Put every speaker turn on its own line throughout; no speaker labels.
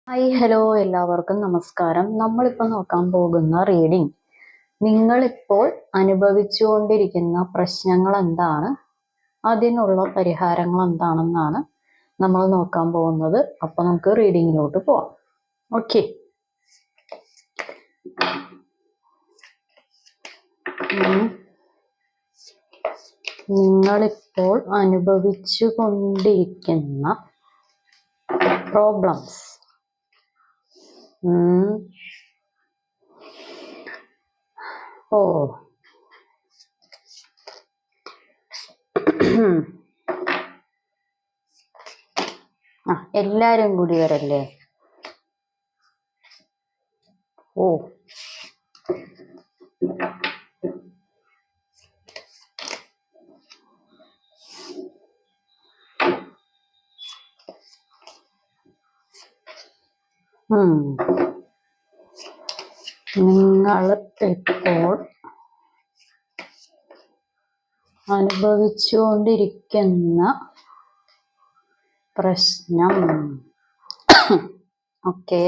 Hi hello എല്ലാവർക്കും നമസ്കാരം. നമ്മളിപ്പോൾ നോക്കാൻ പോകുന്ന റീഡിംഗ് നിങ്ങളിപ്പോൾ അനുഭവിച്ചുകൊണ്ടിരിക്കുന്ന പ്രശ്നങ്ങൾ എന്താണ്, അതിനുള്ള പരിഹാരങ്ങൾ എന്താണെന്നാണ് നമ്മൾ നോക്കാൻ പോകുന്നത്. അപ്പോൾ നമുക്ക് റീഡിങ്ങിലോട്ട് പോവാം. ഓക്കെ, നിങ്ങളിപ്പോൾ അനുഭവിച്ചു കൊണ്ടിരിക്കുന്ന പ്രോബ്ലംസ് ഓ എല്ലാരും കൂടി വരല്ലേ? ഓ നിങ്ങൾ ഇപ്പോൾ അനുഭവിച്ചുകൊണ്ടിരിക്കുന്ന പ്രശ്നം. ഓക്കെ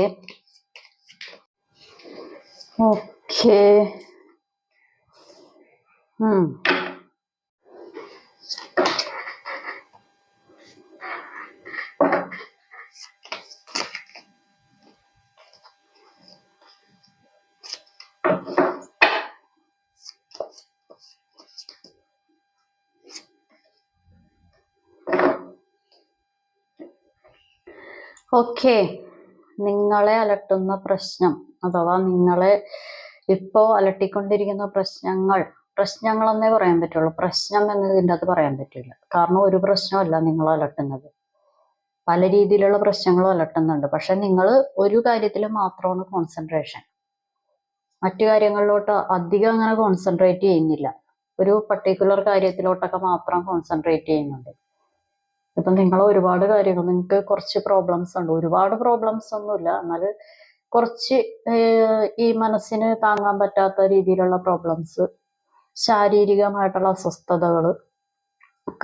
ഓക്കെ ഓക്കെ നിങ്ങളെ അലട്ടുന്ന പ്രശ്നം അഥവാ നിങ്ങളെ ഇപ്പോ അലട്ടിക്കൊണ്ടിരിക്കുന്ന പ്രശ്നങ്ങളെന്നേ പറയാൻ പറ്റുള്ളൂ. പ്രശ്നം എന്നതിൻ്റെ അത് പറയാൻ പറ്റില്ല. കാരണം ഒരു പ്രശ്നമല്ല നിങ്ങളെ അലട്ടുന്നത്, പല രീതിയിലുള്ള പ്രശ്നങ്ങളും അലട്ടുന്നുണ്ട്. പക്ഷെ നിങ്ങൾ ഒരു കാര്യത്തിൽ മാത്രമാണ് കോൺസെൻട്രേഷൻ, മറ്റു കാര്യങ്ങളിലോട്ട് അധികം അങ്ങനെ കോൺസെൻട്രേറ്റ് ചെയ്യുന്നില്ല. ഒരു പർട്ടിക്കുലർ കാര്യത്തിലോട്ടൊക്കെ മാത്രം കോൺസെൻട്രേറ്റ് ചെയ്യുന്നുണ്ട്. ഇപ്പം നിങ്ങൾ ഒരുപാട് കാര്യങ്ങൾ, നിങ്ങൾക്ക് കുറച്ച് പ്രോബ്ലംസ് ഉണ്ട്. ഒരുപാട് പ്രോബ്ലംസ് ഒന്നുമില്ല, എന്നാൽ കുറച്ച് ഈ മനസ്സിന് താങ്ങാൻ പറ്റാത്ത രീതിയിലുള്ള പ്രോബ്ലംസ്, ശാരീരികമായിട്ടുള്ള അസ്വസ്ഥതകൾ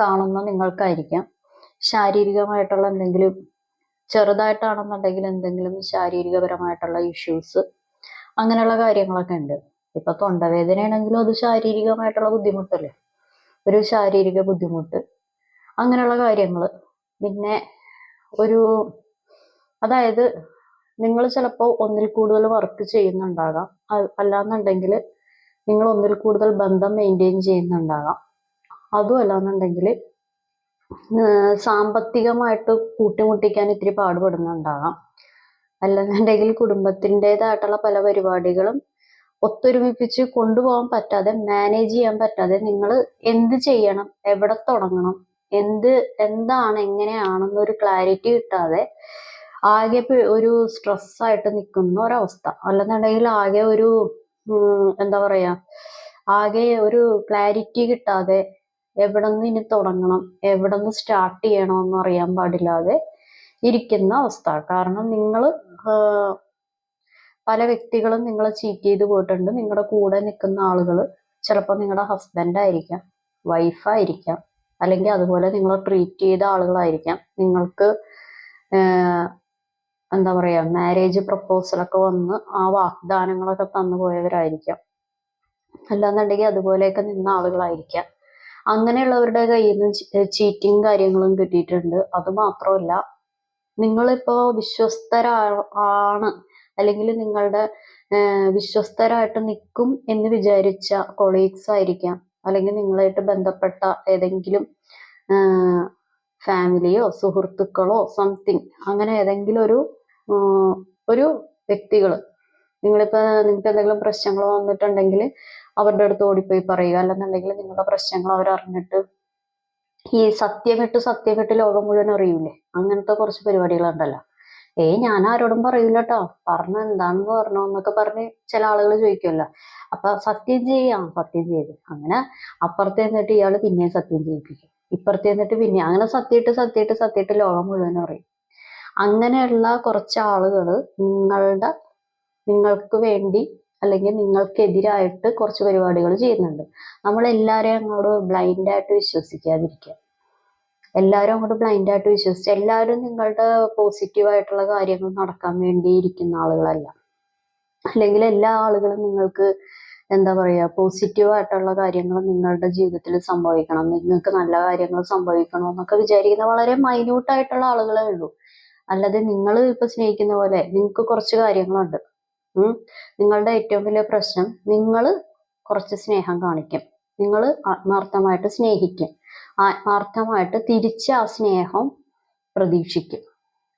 കാണുന്ന നിങ്ങൾക്കായിരിക്കാം. ശാരീരികമായിട്ടുള്ള എന്തെങ്കിലും, ചെറുതായിട്ടാണെന്നുണ്ടെങ്കിൽ എന്തെങ്കിലും ശാരീരികപരമായിട്ടുള്ള ഇഷ്യൂസ്, അങ്ങനെയുള്ള കാര്യങ്ങളൊക്കെ ഉണ്ട്. ഇപ്പൊ തൊണ്ടവേദനയാണെങ്കിലും അത് ശാരീരികമായിട്ടുള്ള ബുദ്ധിമുട്ടല്ലേ, ഒരു ശാരീരിക ബുദ്ധിമുട്ട്, അങ്ങനെയുള്ള കാര്യങ്ങൾ. പിന്നെ അതായത് നിങ്ങൾ ചിലപ്പോൾ ഒന്നിൽ കൂടുതൽ വർക്ക് ചെയ്യുന്നുണ്ടാകാം, അല്ലാന്നുണ്ടെങ്കിൽ നിങ്ങൾ ഒന്നിൽ കൂടുതൽ ബന്ധം മെയിൻറ്റെയിൻ ചെയ്യുന്നുണ്ടാകാം. അതും അല്ലാന്നുണ്ടെങ്കിൽ സാമ്പത്തികമായിട്ട് കൂട്ടിമുട്ടിക്കാൻ ഇത്തിരി പാടുപെടുന്നുണ്ടാകാം. അല്ലെന്നുണ്ടെങ്കിൽ കുടുംബത്തിൻ്റെതായിട്ടുള്ള പല പരിപാടികളും ഒത്തൊരുമിപ്പിച്ച് കൊണ്ടുപോകാൻ പറ്റാതെ, മാനേജ് ചെയ്യാൻ പറ്റാതെ നിങ്ങൾ എന്ത് ചെയ്യണം, എവിടെ തുടങ്ങണം, എന്താണ് എങ്ങനെയാണെന്നൊരു ക്ലാരിറ്റി കിട്ടാതെ ആകെ ഒരു സ്ട്രെസ്സായിട്ട് നിൽക്കുന്ന ഒരവസ്ഥ. അല്ലെന്നുണ്ടെങ്കിൽ ആകെ ഒരു എന്താ പറയാ, ആകെ ഒരു ക്ലാരിറ്റി കിട്ടാതെ എവിടെ നിന്ന് ഇനി തുടങ്ങണം, എവിടെ നിന്ന് സ്റ്റാർട്ട് ചെയ്യണമെന്ന് അറിയാൻ പാടില്ലാതെ ഇരിക്കുന്ന അവസ്ഥ. കാരണം നിങ്ങൾ പല വ്യക്തികളും നിങ്ങളെ ചീറ്റ് ചെയ്ത് പോയിട്ടുണ്ട്. നിങ്ങളുടെ കൂടെ നിൽക്കുന്ന ആളുകൾ ചിലപ്പോൾ നിങ്ങളുടെ ഹസ്ബൻഡ് ആയിരിക്കാം, വൈഫായിരിക്കാം, അല്ലെങ്കിൽ അതുപോലെ നിങ്ങളെ ട്രീറ്റ് ചെയ്ത ആളുകളായിരിക്കാം. നിങ്ങൾക്ക് എന്താ പറയാ, മാരേജ് പ്രപ്പോസലൊക്കെ വന്ന് ആ വാഗ്ദാനങ്ങളൊക്കെ തന്നു പോയവരായിരിക്കാം. അല്ലാന്നുണ്ടെങ്കിൽ അതുപോലെയൊക്കെ നിന്ന ആളുകളായിരിക്കാം. അങ്ങനെയുള്ളവരുടെ കയ്യിൽ നിന്ന് ചീറ്റിങ് കാര്യങ്ങളും കിട്ടിയിട്ടുണ്ട്. അത് മാത്രമല്ല, നിങ്ങളിപ്പോ വിശ്വസ്തരാണ്, അല്ലെങ്കിൽ നിങ്ങളുടെ വിശ്വസ്തരായിട്ട് നിൽക്കും എന്ന് വിചാരിച്ച കൊളീഗ്സ് ആയിരിക്കാം, അല്ലെങ്കിൽ നിങ്ങളായിട്ട് ബന്ധപ്പെട്ട ഏതെങ്കിലും ഫാമിലിയോ സുഹൃത്തുക്കളോ സംതിങ്, അങ്ങനെ ഏതെങ്കിലും ഒരു വ്യക്തികൾ, നിങ്ങൾക്ക് എന്തെങ്കിലും പ്രശ്നങ്ങൾ വന്നിട്ടുണ്ടെങ്കിൽ അവരുടെ അടുത്ത് ഓടിപ്പോയി പറയുക. അല്ലെന്നുണ്ടെങ്കിൽ നിങ്ങളുടെ പ്രശ്നങ്ങൾ അവരറിഞ്ഞിട്ട് ഈ സത്യമിട്ട് ലോകം മുഴുവൻ അറിയൂലേ, അങ്ങനത്തെ കുറച്ച് പരിപാടികളുണ്ടല്ലോ. ഞാൻ ആരോടും പറയൂല കേട്ടോ, പറഞ്ഞ എന്താണെന്ന് പറഞ്ഞോ എന്നൊക്കെ പറഞ്ഞ് ചില ആളുകൾ ചോദിക്കുമല്ലോ. അപ്പൊ സത്യം സത്യം ചെയ്ത് അങ്ങനെ അപ്പുറത്ത് എന്നിട്ട് ഇയാള് പിന്നെയും സത്യം ചെയ്യിപ്പിക്കും, ഇപ്പുറത്ത് എന്നിട്ട് പിന്നെ അങ്ങനെ സത്യമായിട്ട് ലോകം മുഴുവൻ അറിയും. അങ്ങനെയുള്ള കുറച്ച് ആളുകൾ നിങ്ങൾക്ക് വേണ്ടി അല്ലെങ്കിൽ നിങ്ങൾക്കെതിരായിട്ട് കുറച്ച് പരിപാടികൾ ചെയ്യുന്നുണ്ട്. നമ്മൾ എല്ലാവരെയും അങ്ങോട്ട് ബ്ലൈൻഡായിട്ട് വിശ്വസിക്കാതിരിക്കുക. എല്ലാവരും അങ്ങോട്ട് ബ്ലൈൻഡ് ആയിട്ട് വിശ്വസിച്ച് എല്ലാവരും നിങ്ങളുടെ പോസിറ്റീവായിട്ടുള്ള കാര്യങ്ങൾ നടക്കാൻ വേണ്ടി ഇരിക്കുന്ന ആളുകളല്ല. അല്ലെങ്കിൽ എല്ലാ ആളുകളും നിങ്ങൾക്ക് എന്താ പറയുക പോസിറ്റീവായിട്ടുള്ള കാര്യങ്ങൾ നിങ്ങളുടെ ജീവിതത്തിൽ സംഭവിക്കണം, നിങ്ങൾക്ക് നല്ല കാര്യങ്ങൾ സംഭവിക്കണം എന്നൊക്കെ വിചാരിക്കുന്ന വളരെ മൈന്യൂട്ടായിട്ടുള്ള ആളുകളേ ഉള്ളൂ. അല്ലാതെ നിങ്ങൾ ഇപ്പൊ സ്നേഹിക്കുന്ന പോലെ നിങ്ങൾക്ക് കുറച്ച് കാര്യങ്ങളുണ്ട്. നിങ്ങളുടെ ഏറ്റവും വലിയ പ്രശ്നം, നിങ്ങൾ കുറച്ച് സ്നേഹം കാണിക്കും, നിങ്ങൾ ആത്മാർത്ഥമായിട്ട് സ്നേഹിക്കും, ആത്മാർത്ഥമായിട്ട് തിരിച്ച് ആ സ്നേഹം പ്രതീക്ഷിക്കും.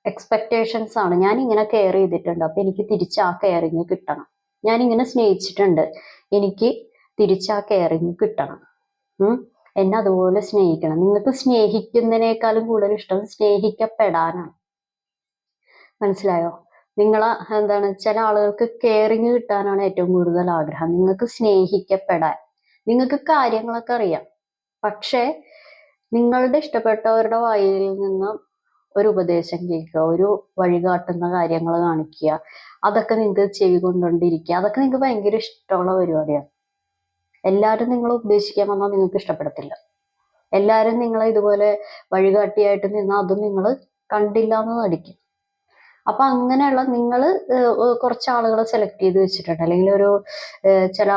എക്സ്പെക്ടേഷൻസ് ആണ്. ഞാൻ ഇങ്ങനെ കെയർ ചെയ്തിട്ടുണ്ട്, അപ്പൊ എനിക്ക് തിരിച്ച് ആ കെയറിങ് കിട്ടണം. ഞാൻ ഇങ്ങനെ സ്നേഹിച്ചിട്ടുണ്ട്, എനിക്ക് തിരിച്ച് ആ കെയറിങ് കിട്ടണം. എന്നെ അതുപോലെ സ്നേഹിക്കണം. നിങ്ങൾക്ക് സ്നേഹിക്കുന്നതിനേക്കാളും കൂടുതൽ ഇഷ്ടം സ്നേഹിക്കപ്പെടാനാണ്. മനസ്സിലായോ? നിങ്ങളെ എന്താണ്, ചില ആളുകൾക്ക് കെയറിങ് കിട്ടാനാണ് ഏറ്റവും കൂടുതൽ ആഗ്രഹം. നിങ്ങൾക്ക് സ്നേഹിക്കപ്പെടാൻ. നിങ്ങൾക്ക് കാര്യങ്ങളൊക്കെ അറിയാം, പക്ഷെ നിങ്ങളുടെ ഇഷ്ടപ്പെട്ടവരുടെ വായിൽ നിന്ന് ഒരു ഉപദേശം കേൾക്കുക, ഒരു വഴികാട്ടുന്ന കാര്യങ്ങൾ കാണിക്കുക, അതൊക്കെ നിങ്ങൾക്ക് ചെവി കൊണ്ടുകൊണ്ടിരിക്കുക, അതൊക്കെ നിങ്ങൾക്ക് ഭയങ്കര ഇഷ്ടമുള്ള പരിപാടിയാണ്. എല്ലാവരും നിങ്ങളെ ഉപദേശിക്കാൻ വന്നാൽ നിങ്ങൾക്ക് ഇഷ്ടപ്പെടത്തില്ല. എല്ലാവരും നിങ്ങളെ ഇതുപോലെ വഴികാട്ടിയായിട്ട് നിന്നാൽ അതും നിങ്ങൾ കണ്ടില്ല എന്ന് നടിക്കും. അപ്പൊ അങ്ങനെയുള്ള നിങ്ങൾ കുറച്ച് ആളുകളെ സെലക്ട് ചെയ്ത് വെച്ചിട്ടുണ്ട്, അല്ലെങ്കിൽ ഒരു ചില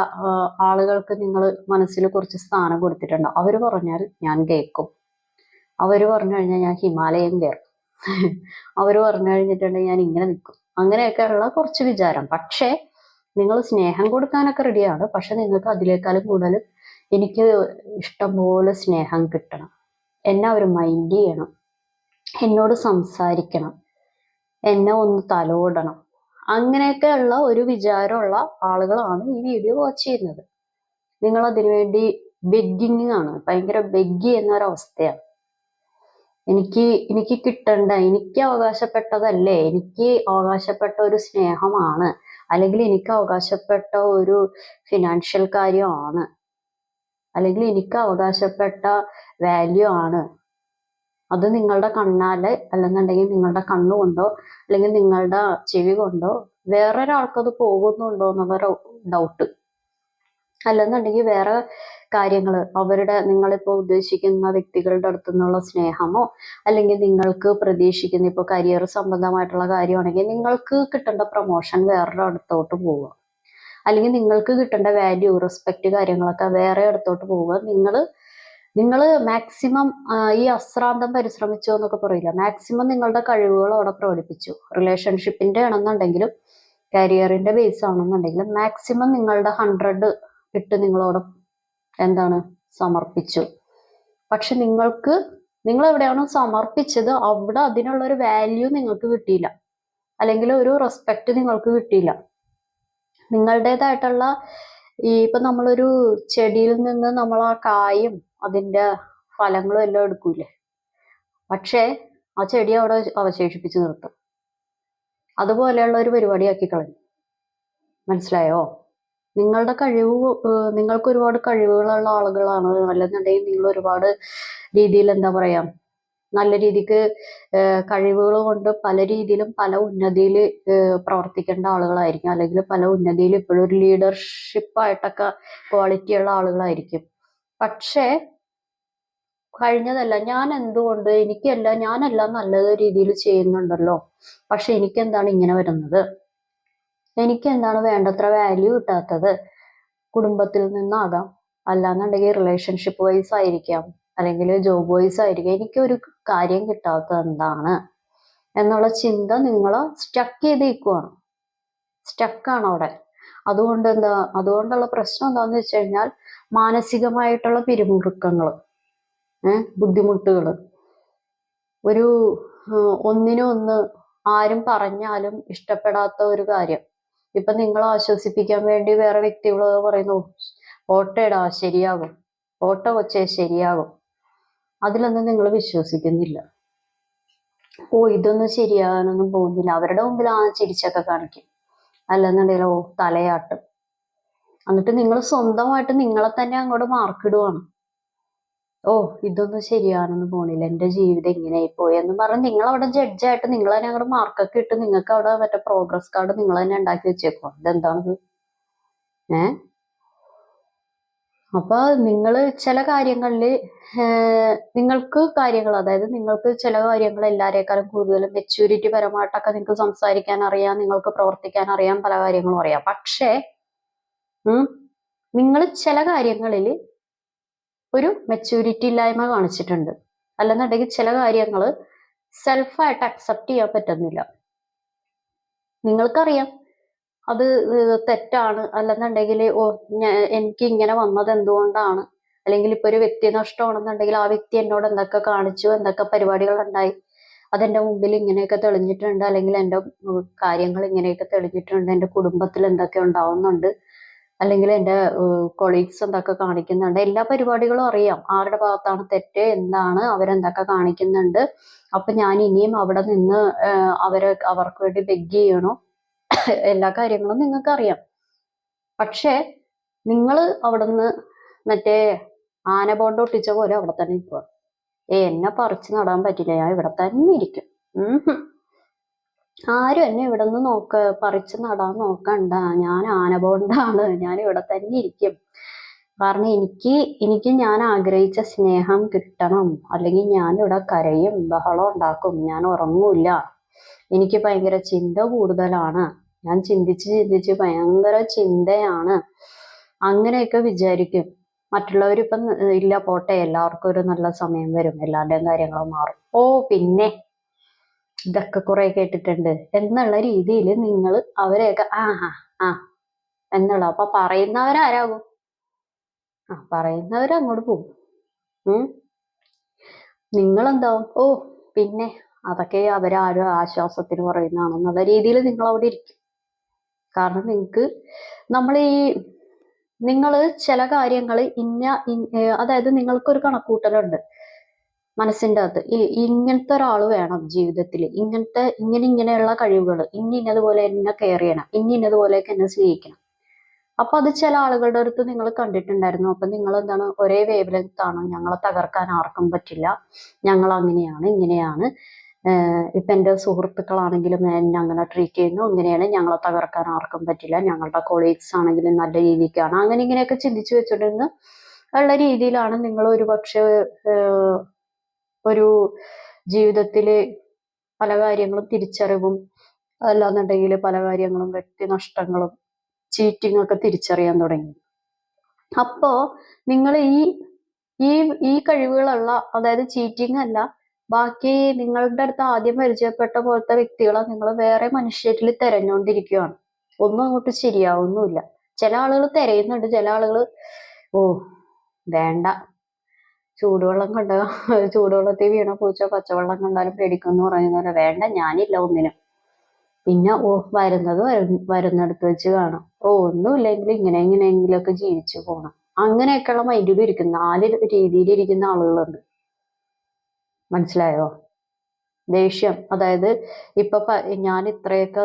ആളുകൾക്ക് നിങ്ങൾ മനസ്സിൽ കുറച്ച് സ്ഥാനം കൊടുത്തിട്ടുണ്ട്. അവർ പറഞ്ഞാൽ ഞാൻ കേൾക്കും, അവർ പറഞ്ഞു കഴിഞ്ഞാൽ ഞാൻ ഹിമാലയം കയറും, അവർ പറഞ്ഞു കഴിഞ്ഞിട്ടുണ്ടെങ്കിൽ ഞാൻ ഇങ്ങനെ നിൽക്കും, അങ്ങനെയൊക്കെയുള്ള കുറച്ച് വിചാരം. പക്ഷേ നിങ്ങൾ സ്നേഹം കൊടുക്കാനൊക്കെ റെഡിയാണ്, പക്ഷെ നിങ്ങൾക്ക് അതിനേക്കാളും കൂടുതൽ എനിക്ക് ഇഷ്ടം പോലെ സ്നേഹം കിട്ടണം, എന്നെ അവർ മൈൻഡ് ചെയ്യണം, എന്നോട് സംസാരിക്കണം, എന്നെ ഒന്ന് തലോടണം, അങ്ങനെയൊക്കെയുള്ള ഒരു വിചാരമുള്ള ആളുകളാണ് ഈ വീഡിയോ വാച്ച് ചെയ്യുന്നത്. നിങ്ങൾ അതിനുവേണ്ടി ബെഗ്ഗിങ് ആണ്, ഭയങ്കര ബെഗ്ഗി എന്നൊരവസ്ഥയാണ്. എനിക്ക് കിട്ടണ്ട, എനിക്ക് അവകാശപ്പെട്ടതല്ലേ, എനിക്ക് അവകാശപ്പെട്ട ഒരു സ്നേഹമാണ്, അല്ലെങ്കിൽ എനിക്ക് അവകാശപ്പെട്ട ഒരു ഫിനാൻഷ്യൽ കാര്യമാണ്, അല്ലെങ്കിൽ എനിക്ക് അവകാശപ്പെട്ട വാല്യൂ ആണ്, അത് നിങ്ങളുടെ കണ്ണാല് അല്ലെന്നുണ്ടെങ്കിൽ നിങ്ങളുടെ കണ്ണുകൊണ്ടോ അല്ലെങ്കിൽ നിങ്ങളുടെ ചെവി കൊണ്ടോ വേറൊരാൾക്കത് പോകുന്നുണ്ടോ എന്നുള്ള ഡൗട്ട്, അല്ലെന്നുണ്ടെങ്കിൽ വേറെ കാര്യങ്ങൾ അവരുടെ നിങ്ങളിപ്പോൾ ഉദ്ദേശിക്കുന്ന വ്യക്തികളുടെ അടുത്തു നിന്നുള്ള സ്നേഹമോ, അല്ലെങ്കിൽ നിങ്ങൾക്ക് പ്രതീക്ഷിക്കുന്ന ഇപ്പോൾ കരിയർ സംബന്ധമായിട്ടുള്ള കാര്യമാണെങ്കിൽ നിങ്ങൾക്ക് കിട്ടേണ്ട പ്രൊമോഷൻ വേറൊരു അടുത്തോട്ട് പോവുക, അല്ലെങ്കിൽ നിങ്ങൾക്ക് കിട്ടേണ്ട വാല്യൂ റെസ്പെക്ട് കാര്യങ്ങളൊക്കെ വേറെ അടുത്തോട്ട് പോവുക. നിങ്ങൾ മാക്സിമം ഈ അശ്രാന്തം പരിശ്രമിച്ചു എന്നൊക്കെ പറയില്ല, മാക്സിമം നിങ്ങളുടെ കഴിവുകൾ അവിടെ പ്രകടിപ്പിച്ചു. റിലേഷൻഷിപ്പിന്റെ ആണെന്നുണ്ടെങ്കിലും കരിയറിന്റെ ബേസ് ആണെന്നുണ്ടെങ്കിലും മാക്സിമം നിങ്ങളുടെ 100 ഇട്ട് നിങ്ങളോട് എന്താണ് സമർപ്പിച്ചു. പക്ഷെ നിങ്ങൾ എവിടെയാണോ സമർപ്പിച്ചത് അവിടെ അതിനുള്ള ഒരു വാല്യൂ നിങ്ങൾക്ക് കിട്ടിയില്ല, അല്ലെങ്കിൽ ഒരു റെസ്പെക്ട് നിങ്ങൾക്ക് കിട്ടിയില്ല. നിങ്ങളുടേതായിട്ടുള്ള ഇപ്പൊ നമ്മളൊരു ചെടിയിൽ നിന്ന് നമ്മൾ ആ കായും അതിന്റെ ഫലങ്ങളും എല്ലാം എടുക്കൂലേ, പക്ഷേ ആ ചെടി അവിടെ അവശേഷിപ്പിച്ച് നിർത്തും. അതുപോലെയുള്ള ഒരു പരിപാടിയാക്കി കളഞ്ഞു. മനസ്സിലായോ? നിങ്ങളുടെ നിങ്ങൾക്ക് ഒരുപാട് കഴിവുകളുള്ള ആളുകളാണ്, അല്ലെന്നുണ്ടെങ്കിൽ നിങ്ങൾ ഒരുപാട് രീതിയിൽ എന്താ പറയാ നല്ല രീതിക്ക് കഴിവുകൾ കൊണ്ട് പല രീതിയിലും പല ഉന്നതിയിൽ പ്രവർത്തിക്കേണ്ട ആളുകളായിരിക്കും, അല്ലെങ്കിൽ പല ഉന്നതിയിൽ ഇപ്പോഴും ഒരു ലീഡർഷിപ്പായിട്ടൊക്കെ ക്വാളിറ്റിയുള്ള ആളുകളായിരിക്കും. പക്ഷേ കഴിഞ്ഞതല്ല, ഞാൻ എന്തുകൊണ്ട് ഞാനെല്ലാം നല്ല രീതിയിൽ ചെയ്യുന്നുണ്ടല്ലോ, പക്ഷെ എനിക്കെന്താണ് ഇങ്ങനെ വരുന്നത്, എനിക്കെന്താണ് വേണ്ടത്ര വാല്യൂ കിട്ടാത്തത്? കുടുംബത്തിൽ നിന്നാകാം, അല്ലാന്നുണ്ടെങ്കിൽ റിലേഷൻഷിപ്പ് വൈസ് ആയിരിക്കാം, അല്ലെങ്കിൽ ജോബ് വൈസ് ആയിരിക്കാം. എനിക്കൊരു കാര്യം കിട്ടാത്തത് എന്താണ് എന്നുള്ള ചിന്ത നിങ്ങളെ സ്റ്റക്ക് ചെയ്തേക്കുവാണ്, സ്റ്റക്കാണ് അവിടെ. അതുകൊണ്ടുള്ള പ്രശ്നം എന്താന്ന് വെച്ച് കഴിഞ്ഞാൽ മാനസികമായിട്ടുള്ള പിരിമുറുക്കങ്ങൾ, ബുദ്ധിമുട്ടുകൾ, ഒരു ഒന്നിനൊന്ന് ആരും പറഞ്ഞാലും ഇഷ്ടപ്പെടാത്ത ഒരു കാര്യം. ഇപ്പൊ നിങ്ങളെ ആശ്വസിപ്പിക്കാൻ വേണ്ടി വേറെ വ്യക്തികൾ പറയുന്നു, ഓട്ടേടാ ശരിയാകും, ഓട്ട കൊച്ചേ ശരിയാകും. അതിലൊന്നും നിങ്ങൾ വിശ്വസിക്കുന്നില്ല. ഇതൊന്നും ശരിയാകാനൊന്നും പോകുന്നില്ല. അവരുടെ മുമ്പിൽ ചിരിച്ചൊക്കെ കാണിക്കും, അല്ലെന്നുണ്ടെങ്കിൽ തലയാട്ടും. എന്നിട്ട് നിങ്ങൾ സ്വന്തമായിട്ട് നിങ്ങളെ തന്നെ അങ്ങോട്ട് മാർക്കിടുവാണ്. ഇതൊന്നും ശരിയാണെന്ന് പോണില്ല, എന്റെ ജീവിതം ഇങ്ങനെയായി പോയി എന്ന് പറഞ്ഞ് നിങ്ങൾ അവിടെ ജഡ്ജായിട്ട് നിങ്ങൾ തന്നെ അങ്ങോട്ട് മാർക്കൊക്കെ ഇട്ട് നിങ്ങൾക്ക് അവിടെ മറ്റേ പ്രോഗ്രസ് കാർഡ് നിങ്ങൾ തന്നെ ഉണ്ടാക്കി വെച്ചേക്കോ. ഇതെന്താണത്? അപ്പൊ നിങ്ങൾ ചില കാര്യങ്ങളിൽ നിങ്ങൾക്ക് കാര്യങ്ങൾ, അതായത് നിങ്ങൾക്ക് ചില കാര്യങ്ങൾ എല്ലാവരേക്കാളും കൂടുതൽ മെച്യൂരിറ്റി പരമായിട്ടൊക്കെ നിങ്ങൾക്ക് സംസാരിക്കാൻ അറിയാം, നിങ്ങൾക്ക് പ്രവർത്തിക്കാൻ അറിയാം, പല കാര്യങ്ങളും അറിയാം. പക്ഷേ നിങ്ങൾ ചില കാര്യങ്ങളിൽ ഒരു മെച്യൂരിറ്റി ഇല്ലായ്മ കാണിച്ചിട്ടുണ്ട്. അല്ലെന്നുണ്ടെങ്കിൽ ചില കാര്യങ്ങൾ സെൽഫായിട്ട് അക്സെപ്റ്റ് ചെയ്യാൻ പറ്റുന്നില്ല. നിങ്ങൾക്കറിയാം അത് തെറ്റാണ്, അല്ലെന്നുണ്ടെങ്കിൽ എനിക്ക് ഇങ്ങനെ വന്നത് എന്തുകൊണ്ടാണ്, അല്ലെങ്കിൽ ഇപ്പൊ ഒരു വ്യക്തി നഷ്ടമാണെന്നുണ്ടെങ്കിൽ ആ വ്യക്തി എന്നോട് എന്തൊക്കെ കാണിച്ചു, എന്തൊക്കെ പരിപാടികൾ ഉണ്ടായി, അതെന്റെ മുമ്പിൽ ഇങ്ങനെയൊക്കെ തെളിഞ്ഞിട്ടുണ്ട്, അല്ലെങ്കിൽ എൻ്റെ കാര്യങ്ങൾ ഇങ്ങനെയൊക്കെ തെളിഞ്ഞിട്ടുണ്ട്, എൻ്റെ കുടുംബത്തിൽ എന്തൊക്കെ ഉണ്ടാവുന്നുണ്ട്, അല്ലെങ്കിൽ എൻ്റെ കൊളീഗ്സ് എന്തൊക്കെ കാണിക്കുന്നുണ്ട്, എല്ലാ പരിപാടികളും അറിയാം. ആരുടെ ഭാഗത്താണ് തെറ്റ്, എന്താണ്, അവരെന്തൊക്കെ കാണിക്കുന്നുണ്ട്. അപ്പൊ ഞാൻ ഇനിയും അവിടെ നിന്ന് അവർക്ക് വേണ്ടി ബെഗ് ചെയ്യണോ, എല്ലാ കാര്യങ്ങളും നിങ്ങൾക്ക് അറിയാം. പക്ഷെ നിങ്ങൾ അവിടെ നിന്ന് മറ്റേ ആന ബോണ്ട് ഒട്ടിച്ച പോലെ അവിടെ തന്നെ നിൽക്കുക. എന്നെ പറിച്ചു നടാൻ പറ്റില്ല, ഞാൻ ഇവിടെ തന്നെ ഇരിക്കും. ആരും എന്നെ ഇവിടെ നിന്ന് പറിച്ചു നടാൻ നോക്കണ്ട, ഞാൻ ആന ബോണ്ടാണ്, ഞാൻ ഇവിടെ തന്നെ ഇരിക്കും. കാരണം എനിക്ക് ഞാൻ ആഗ്രഹിച്ച സ്നേഹം കിട്ടണം, അല്ലെങ്കിൽ ഞാൻ ഇവിടെ കരയും, ബഹളം ഉണ്ടാക്കും, ഞാൻ ഉറങ്ങൂല, എനിക്ക് ഭയങ്കര ചിന്ത കൂടുതലാണ്, ഞാൻ ചിന്തിച്ച് ഭയങ്കര ചിന്തയാണ്, അങ്ങനെയൊക്കെ വിചാരിക്കും. മറ്റുള്ളവരിപ്പം ഇല്ല പോട്ടെ, എല്ലാവർക്കും ഒരു നല്ല സമയം വരും, എല്ലാവരുടെയും കാര്യങ്ങൾ മാറും, ഓ പിന്നെ ഇതൊക്കെ കുറെ കേട്ടിട്ടുണ്ട് എന്നുള്ള രീതിയിൽ നിങ്ങൾ അവരെയൊക്കെ ആ എന്നുള്ള, അപ്പൊ പറയുന്നവരാരാകും? പറയുന്നവരങ്ങോട്ട് പോകും. നിങ്ങളെന്താവും? ഓ പിന്നെ അതൊക്കെ അവരാരും ആശ്വാസത്തിന് പറയുന്നതാണെന്നുള്ള രീതിയിൽ നിങ്ങൾ അവിടെ ഇരിക്കും. കാരണം നിങ്ങൾ ചില കാര്യങ്ങൾ അതായത് നിങ്ങൾക്കൊരു കണക്കൂട്ടലുണ്ട് മനസ്സിൻ്റെ അകത്ത്. ഇങ്ങനത്തെ ഒരാൾ വേണം ജീവിതത്തിൽ, ഇങ്ങനെയുള്ള കഴിവുകൾ, ഇന്നതുപോലെ എന്നെ കെയർ ചെയ്യണം, ഇന്നതുപോലെയൊക്കെ എന്നെ സ്നേഹിക്കണം. അപ്പൊ അത് ചില ആളുകളുടെ അടുത്ത് നിങ്ങൾ കണ്ടിട്ടുണ്ടായിരുന്നു. അപ്പൊ നിങ്ങൾ എന്താണ്, ഒരേ വേവ് ലെങ്ത് ആണ്, ഞങ്ങളെ തകർക്കാൻ ആർക്കും പറ്റില്ല, ഞങ്ങൾ അങ്ങനെയാണ് ഇങ്ങനെയാണ്, ഇപ്പൊ എൻ്റെ സുഹൃത്തുക്കളാണെങ്കിലും എന്നെ അങ്ങനെ ട്രീറ്റ് ചെയ്യുന്നു, ഇങ്ങനെയാണ്, ഞങ്ങളെ തകർക്കാൻ ആർക്കും പറ്റില്ല, ഞങ്ങളുടെ കൊളീഗ്സ് ആണെങ്കിലും നല്ല രീതിക്കാണ്, അങ്ങനെ ഇങ്ങനെയൊക്കെ ചിന്തിച്ചു വെച്ചിട്ടുണ്ടെന്ന് ഉള്ള രീതിയിലാണ് നിങ്ങൾ ഒരുപക്ഷെ ഒരു ജീവിതത്തില് പല കാര്യങ്ങളും തിരിച്ചറിവും, അല്ലാന്നുണ്ടെങ്കിൽ പല കാര്യങ്ങളും വ്യക്തി നഷ്ടങ്ങളും ചീറ്റിംഗ് ഒക്കെ തിരിച്ചറിയാൻ തുടങ്ങി. അപ്പോ നിങ്ങൾ ഈ കഴിവുകളുള്ള, അതായത് ചീറ്റിംഗ് അല്ല, ബാക്കി നിങ്ങളുടെ അടുത്ത് ആദ്യം പരിചയപ്പെട്ട പോലത്തെ വ്യക്തികളെ നിങ്ങൾ വേറെ മനുഷ്യരിൽ തിരഞ്ഞുകൊണ്ടിരിക്കുകയാണ്. ഒന്നും അങ്ങോട്ട് ശരിയാവുന്നുമില്ല. ചില ആളുകൾ തിരയുന്നുണ്ട്, ചില ആളുകൾ ഓ വേണ്ട, ചൂടുവെള്ളത്തിൽ വീണ പൂച്ച പച്ചവെള്ളം കണ്ടാലും പേടിക്കുമെന്ന് പറയുന്ന പോലെ, വേണ്ട ഞാനില്ല ഒന്നിനും, പിന്നെ വരുന്നിടത്ത് വെച്ച് കാണാം, ഒന്നുമില്ലെങ്കിൽ ഇങ്ങനെയെങ്കിലൊക്കെ ജീവിച്ചു പോകണം, അങ്ങനെയൊക്കെയുള്ള മൈൻഡിൽ ഇരിക്കുന്ന 4 രീതിയിലിരിക്കുന്ന ആളുകളുണ്ട്. മനസ്സിലായോ? ദേഷ്യം, അതായത് ഇപ്പൊ ഞാൻ ഇത്രയൊക്കെ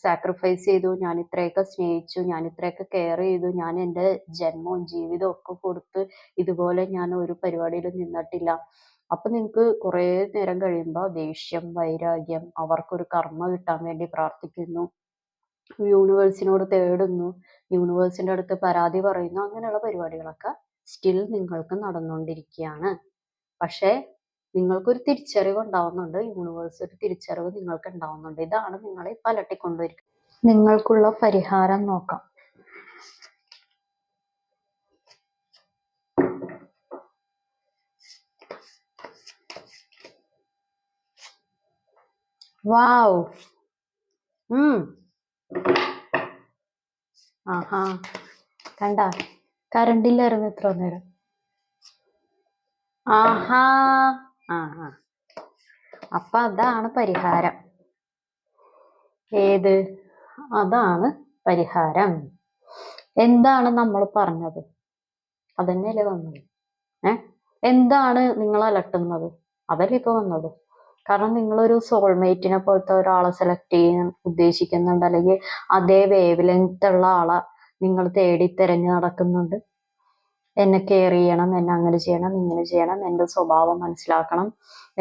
സാക്രിഫൈസ് ചെയ്തു, ഞാൻ ഇത്രയൊക്കെ സ്നേഹിച്ചു, ഞാൻ ഇത്രയൊക്കെ കെയർ ചെയ്തു, ഞാൻ എൻ്റെ ജന്മവും ജീവിതവും ഒക്കെ കൊടുത്ത് ഇതുപോലെ ഞാൻ ഒരു പരിപാടിയിലും നിന്നിട്ടില്ല. അപ്പൊ നിങ്ങൾക്ക് കുറെ നേരം കഴിയുമ്പോൾ ദേഷ്യം, വൈരാഗ്യം, അവർക്കൊരു കർമ്മ കിട്ടാൻ വേണ്ടി പ്രാർത്ഥിക്കുന്നു, യൂണിവേഴ്സിനോട് തേടുന്നു, യൂണിവേഴ്സിന്റെ അടുത്ത് പരാതി പറയുന്നു, അങ്ങനെയുള്ള പരിപാടികളൊക്കെ സ്റ്റിൽ നിങ്ങൾക്ക് നടന്നുകൊണ്ടിരിക്കുകയാണ്. പക്ഷേ നിങ്ങൾക്കൊരു തിരിച്ചറിവ് ഉണ്ടാവുന്നുണ്ട്, യൂണിവേഴ്സ് ഒരു തിരിച്ചറിവ് നിങ്ങൾക്ക് ഉണ്ടാവുന്നുണ്ട്. ഇതാണ് നിങ്ങളെ പലട്ടിക്കൊണ്ടിരിക്കുന്നത്. നിങ്ങൾക്കുള്ള പരിഹാരം നോക്കാം. വാവ്, ആഹാ, കണ്ട, കറണ്ടില്ലായിരുന്നു ഇത്ര നേരം. ആഹാ, അപ്പൊ അതാണ് പരിഹാരം. ഏത്? അതാണ് പരിഹാരം. എന്താണ് നമ്മൾ പറഞ്ഞത്? അതന്നെയല്ലേ വന്നത്? എന്താണ് നിങ്ങൾ അലട്ടുന്നത്? അതല്ലേ ഇപ്പൊ വന്നത്? കാരണം നിങ്ങളൊരു സോൾമേറ്റിനെ പോലത്തെ ഒരാളെ സെലക്ട് ചെയ്യാൻ ഉദ്ദേശിക്കുന്നുണ്ട്, അല്ലെങ്കിൽ അതേ വേവ് ലെങ്ത് ഉള്ള ആളെ നിങ്ങൾ തേടി തിരഞ്ഞു നടക്കുന്നുണ്ട്. എന്നെ കെയർ ചെയ്യണം, എന്നെ അങ്ങനെ ചെയ്യണം, ഇങ്ങനെ ചെയ്യണം, എൻ്റെ സ്വഭാവം മനസ്സിലാക്കണം,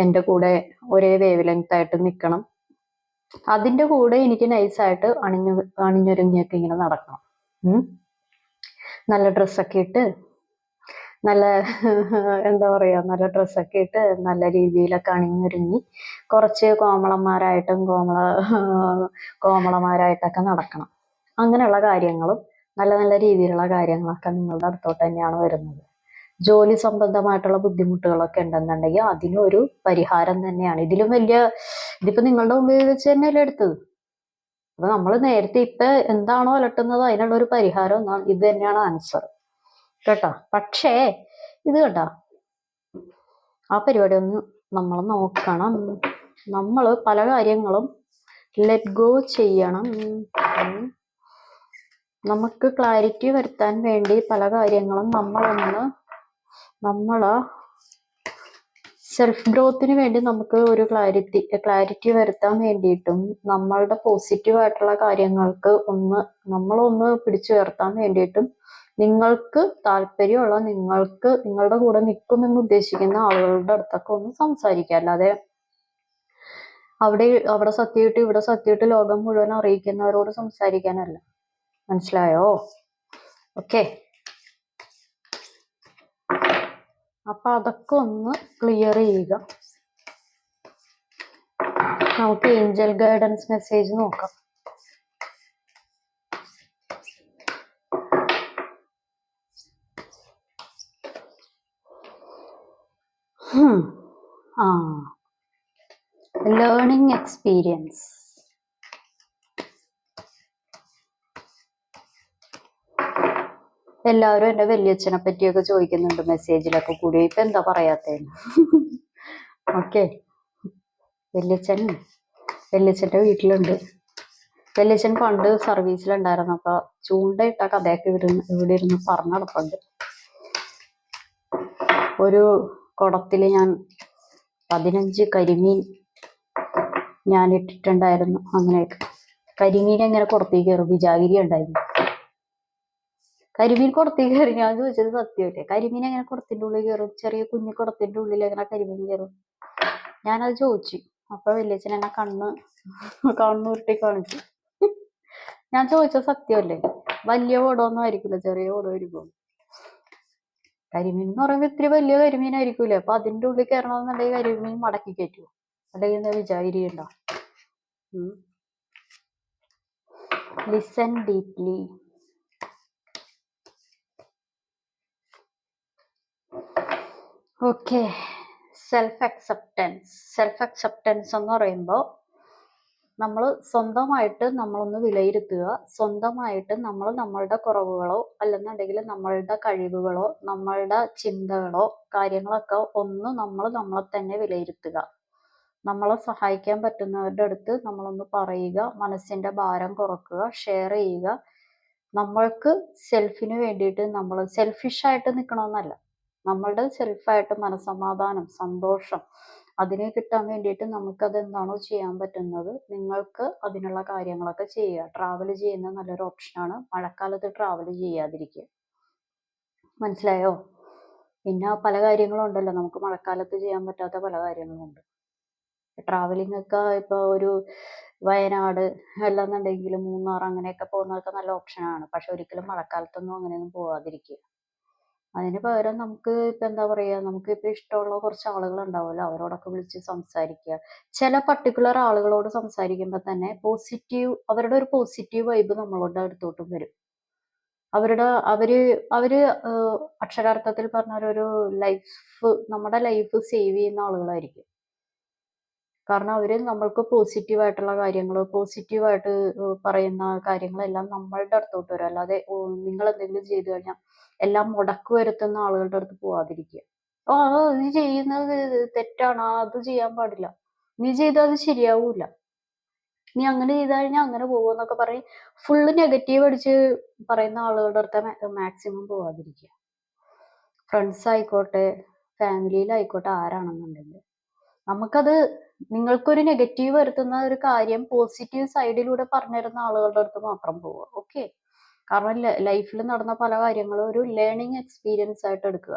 എൻ്റെ കൂടെ ഒരേ വേവ് ലെങ്ത് ആയിട്ട് നിൽക്കണം, അതിൻ്റെ കൂടെ എനിക്ക് നൈസായിട്ട് അണിഞ്ഞൊരുങ്ങിയൊക്കെ ഇങ്ങനെ നടക്കണം, നല്ല ഡ്രസ്സൊക്കെ ഇട്ട് നല്ല എന്താ പറയാ, നല്ല ഡ്രസ്സൊക്കെ ഇട്ട് നല്ല രീതിയിലൊക്കെ അണിഞ്ഞൊരുങ്ങി കുറച്ച് കോമളന്മാരായിട്ടും കോമളമാരായിട്ടൊക്കെ നടക്കണം. അങ്ങനെയുള്ള കാര്യങ്ങളും നല്ല നല്ല രീതിയിലുള്ള കാര്യങ്ങളൊക്കെ നിങ്ങളുടെ അടുത്തോട്ട് തന്നെയാണ് വരുന്നത്. ജോലി സംബന്ധമായിട്ടുള്ള ബുദ്ധിമുട്ടുകളൊക്കെ ഉണ്ടെന്നുണ്ടെങ്കിൽ അതിനൊരു പരിഹാരം തന്നെയാണ്. ഇതിപ്പോ നിങ്ങളുടെ മുമ്പിൽ വെച്ച് തന്നെയല്ലേ എടുത്തത്. അപ്പൊ നമ്മൾ നേരത്തെ ഇപ്പൊ എന്താണോ അലട്ടുന്നത് അതിനുള്ള ഒരു പരിഹാരം ഇത് തന്നെയാണ് ആൻസർ കേട്ടോ. പക്ഷേ ഇത് കേട്ടോ, ആ പരിപാടി ഒന്ന് നമ്മൾ നോക്കണം. നമ്മൾ പല കാര്യങ്ങളും ലെറ്റ് ഗോ ചെയ്യണം. നമുക്ക് ക്ലാരിറ്റി വരുത്താൻ വേണ്ടി പല കാര്യങ്ങളും നമ്മള് സെൽഫ് ഗ്രോത്തിന് വേണ്ടി നമുക്ക് ഒരു ക്ലാരിറ്റി വരുത്താൻ വേണ്ടിയിട്ടും നമ്മളുടെ പോസിറ്റീവായിട്ടുള്ള കാര്യങ്ങൾക്ക് നമ്മളൊന്ന് പിടിച്ചുയർത്താൻ വേണ്ടിയിട്ടും നിങ്ങൾക്ക് താല്പര്യമുള്ള, നിങ്ങളുടെ കൂടെ നിൽക്കുമെന്ന് ഉദ്ദേശിക്കുന്ന ആളുകളുടെ അടുത്തൊക്കെ ഒന്ന് സംസാരിക്കുക. അല്ലാതെ അവിടെ സത്യമായിട്ട് ഇവിടെ സത്യമായിട്ട് ലോകം മുഴുവൻ അറിയിക്കുന്നവരോട് സംസാരിക്കാനല്ല. മനസ്സിലായോ? ഓക്കെ. അപ്പൊ അതൊക്കെ ഒന്ന് ക്ലിയർ ചെയ്യുക. നമുക്ക് ഏഞ്ചൽ ഗൈഡൻസ് മെസ്സേജ് നോക്കാം. Learning experience. എല്ലാവരും എന്റെ വല്യച്ഛനെ പറ്റിയൊക്കെ ചോദിക്കുന്നുണ്ട് മെസ്സേജിലൊക്കെ കൂടി. ഇപ്പൊ എന്താ പറയാത്തേന്ന്? ഓക്കെ. വല്യച്ഛന്റെ വീട്ടിലുണ്ട്. വല്യച്ഛൻ പണ്ട് സർവീസിലുണ്ടായിരുന്നു. അപ്പൊ ചൂണ്ടയിട്ട കഥയൊക്കെ ഇവിടെ ഇരുന്ന് പറഞ്ഞു നടപ്പുണ്ട്. ഒരു കുടത്തില് ഞാൻ 15 കരിമീൻ ഞാൻ ഇട്ടിട്ടുണ്ടായിരുന്നു. അങ്ങനെയൊക്കെ കരിമീൻ എങ്ങനെ കുടത്തിൽ കയറും? വിജാഗിരി ഉണ്ടായിരുന്നു. കരിമീൻ കുടത്തിൽ കയറി. ഞാൻ ചോദിച്ചത് സത്യമല്ലേ? കരിമീൻ എങ്ങനെ കുടത്തിന്റെ ഉള്ളിൽ കയറും? ചെറിയ കുഞ്ഞു കുടത്തിന്റെ ഉള്ളിൽ എങ്ങനെ കരിമീൻ കയറും? ഞാനത് ചോദിച്ചു. അപ്പൊ വല്യച്ഛൻ എന്നെ കണ്ണുരുട്ടി കാണിച്ചു. ഞാൻ ചോദിച്ച സത്യമല്ലേ? വലിയ കുടമൊന്നും ആയിരിക്കില്ല, ചെറിയ കുടമായിരിക്കും. കരിമീൻ എന്ന് പറയുമ്പോ ഇത്തിരി വലിയ കരിമീനായിരിക്കൂലേ? അപ്പൊ അതിന്റെ ഉള്ളിൽ കയറണമെന്നുണ്ടെങ്കിൽ കരിമീൻ മടക്കി കയറ്റുമോ? അല്ലെങ്കിൽ എന്താ വിചാരിക്കണ്ട. Listen deeply. Okay. Self acceptance എന്ന് പറയുമ്പോൾ നമ്മൾ സ്വന്തമായിട്ട് നമ്മളൊന്ന് വിലയിരുത്തുക. സ്വന്തമായിട്ട് നമ്മളുടെ കുറവുകളോ അല്ലെന്നുണ്ടെങ്കിൽ നമ്മളുടെ കഴിവുകളോ നമ്മളുടെ ചിന്തകളോ കാര്യങ്ങളൊക്കെ ഒന്ന് നമ്മളെ തന്നെ വിലയിരുത്തുക. നമ്മളെ സഹായിക്കാൻ പറ്റുന്നവരുടെ അടുത്ത് നമ്മളൊന്ന് പറയുക. മനസ്സിന്റെ ഭാരം കുറക്കുക, ഷെയർ ചെയ്യുക. നമ്മൾക്ക് സെൽഫിന് വേണ്ടിയിട്ട് നമ്മൾ സെൽഫിഷായിട്ട് നിൽക്കണമെന്നല്ല. നമ്മളുടെ സെൽഫായിട്ട് മനസ്സമാധാനം, സന്തോഷം അതിനെ കിട്ടാൻ വേണ്ടിയിട്ട് നമുക്കത് എന്താണോ ചെയ്യാൻ പറ്റുന്നത് നിങ്ങൾക്ക് അതിനുള്ള കാര്യങ്ങളൊക്കെ ചെയ്യുക. ട്രാവൽ ചെയ്യുന്നത് നല്ലൊരു ഓപ്ഷനാണ്. മഴക്കാലത്ത് ട്രാവൽ ചെയ്യാതിരിക്കുക. മനസ്സിലായോ? പിന്നെ പല കാര്യങ്ങളും ഉണ്ടല്ലോ, നമുക്ക് മഴക്കാലത്ത് ചെയ്യാൻ പറ്റാത്ത പല കാര്യങ്ങളുണ്ട്. ട്രാവലിംഗ് ഒക്കെ ഇപ്പൊ ഒരു വയനാട് അല്ലെന്നുണ്ടെങ്കിൽ മൂന്നാർ അങ്ങനെയൊക്കെ പോകുന്നതൊക്കെ നല്ല ഓപ്ഷനാണ്. പക്ഷെ ഒരിക്കലും മഴക്കാലത്തൊന്നും അങ്ങനെയൊന്നും പോവാതിരിക്കുക. അതിന് പകരം നമുക്ക് ഇപ്പൊ എന്താ പറയാ, നമുക്ക് ഇപ്പൊ ഇഷ്ടമുള്ള കുറച്ച് ആളുകൾ ഉണ്ടാവുമല്ലോ, അവരോടൊക്കെ വിളിച്ച് സംസാരിക്കുക. ചില പർട്ടിക്കുലർ ആളുകളോട് സംസാരിക്കുമ്പോൾ തന്നെ അവരുടെ ഒരു പോസിറ്റീവ് വൈബ് നമ്മളുടെ അടുത്തോട്ടും വരും. അവര് അക്ഷരാർത്ഥത്തിൽ പറഞ്ഞ ഒരു നമ്മുടെ ലൈഫ് സേവ് ചെയ്യുന്ന ആളുകളായിരിക്കും. കാരണം അവര് നമ്മൾക്ക് പോസിറ്റീവായിട്ടുള്ള കാര്യങ്ങൾ, പോസിറ്റീവായിട്ട് പറയുന്ന കാര്യങ്ങളെല്ലാം നമ്മളുടെ അടുത്തോട്ട് വരും. അല്ലാതെ നിങ്ങൾ എന്തെങ്കിലും ചെയ്തു കഴിഞ്ഞാൽ എല്ലാം മുടക്ക് വരുത്തുന്ന ആളുകളുടെ അടുത്ത് പോവാതിരിക്കുക. ഇത് ചെയ്യുന്നത് തെറ്റാണ്, അത് ചെയ്യാൻ പാടില്ല, നീ ചെയ്താൽ അത് ശരിയാവൂല, നീ അങ്ങനെ ചെയ്തു കഴിഞ്ഞാൽ അങ്ങനെ പോകുമെന്നൊക്കെ പറയും. ഫുള്ള് നെഗറ്റീവ് അടിച്ച് പറയുന്ന ആളുകളുടെ അടുത്ത് മാക്സിമം പോവാതിരിക്കുക. ഫ്രണ്ട്സ് ആയിക്കോട്ടെ, ഫാമിലിയിലായിക്കോട്ടെ, ആരാണെന്നുണ്ടെങ്കിൽ നമുക്കത് നിങ്ങൾക്കൊരു നെഗറ്റീവ് വരുത്തുന്ന ഒരു കാര്യം പോസിറ്റീവ് സൈഡിലൂടെ പറഞ്ഞിരുന്ന ആളുകളുടെ അടുത്ത് മാത്രം പോവുക. ഓക്കെ. കാരണം ലൈഫിൽ നടന്ന പല കാര്യങ്ങളും ഒരു ലേണിംഗ് എക്സ്പീരിയൻസ് ആയിട്ട് എടുക്കുക.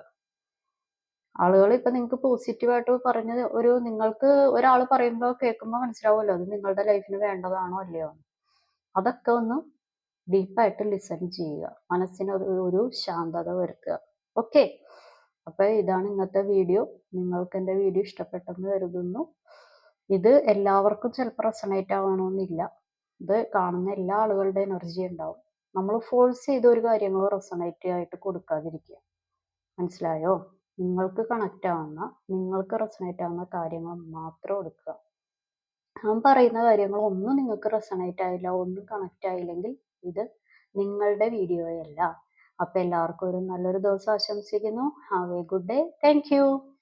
ആളുകൾ ഇപ്പൊ നിങ്ങൾക്ക് പോസിറ്റീവായിട്ട് പറഞ്ഞത് നിങ്ങൾക്ക് ഒരാൾ പറയുമ്പോൾ കേൾക്കുമ്പോൾ മനസ്സിലാവുമല്ലോ അത് നിങ്ങളുടെ ലൈഫിന് വേണ്ടതാണോ അല്ലയോ. അതൊക്കെ ഒന്ന് ഡീപ്പായിട്ട് ലിസൺ ചെയ്യുക. മനസ്സിന് ഒരു ശാന്തത വരുത്തുക. ഓക്കെ. അപ്പൊ ഇതാണ് ഇന്നത്തെ വീഡിയോ. നിങ്ങൾക്ക് എൻ്റെ വീഡിയോ ഇഷ്ടപ്പെട്ടെന്ന് കരുതുന്നു. ഇത് എല്ലാവർക്കും ചിലപ്പോൾ റെസണേറ്റ് ആവണമെന്നില്ല. ഇത് കാണുന്ന എല്ലാ ആളുകളുടെ എനർജി ഉണ്ടാവും. നമ്മൾ ഫോഴ്സ് ചെയ്ത ഒരു കാര്യങ്ങൾ റെസണേറ്റ് ആയിട്ട് കൊടുക്കാതിരിക്കുക. മനസ്സിലായോ? നിങ്ങൾക്ക് കണക്റ്റ് ആവുന്ന, നിങ്ങൾക്ക് റെസണേറ്റ് ആവുന്ന കാര്യങ്ങൾ മാത്രം എടുക്കുക. ഞാൻ പറയുന്ന കാര്യങ്ങൾ ഒന്നും നിങ്ങൾക്ക് റെസണേറ്റ് ആയില്ല, ഒന്നും കണക്റ്റ് ആയില്ലെങ്കിൽ ഇത് നിങ്ങളുടെ വീഡിയോയല്ല. അപ്പൊ എല്ലാവർക്കും ഒരു നല്ലൊരു ദിവസം ആശംസിക്കുന്നു. Have A good day. Thank you.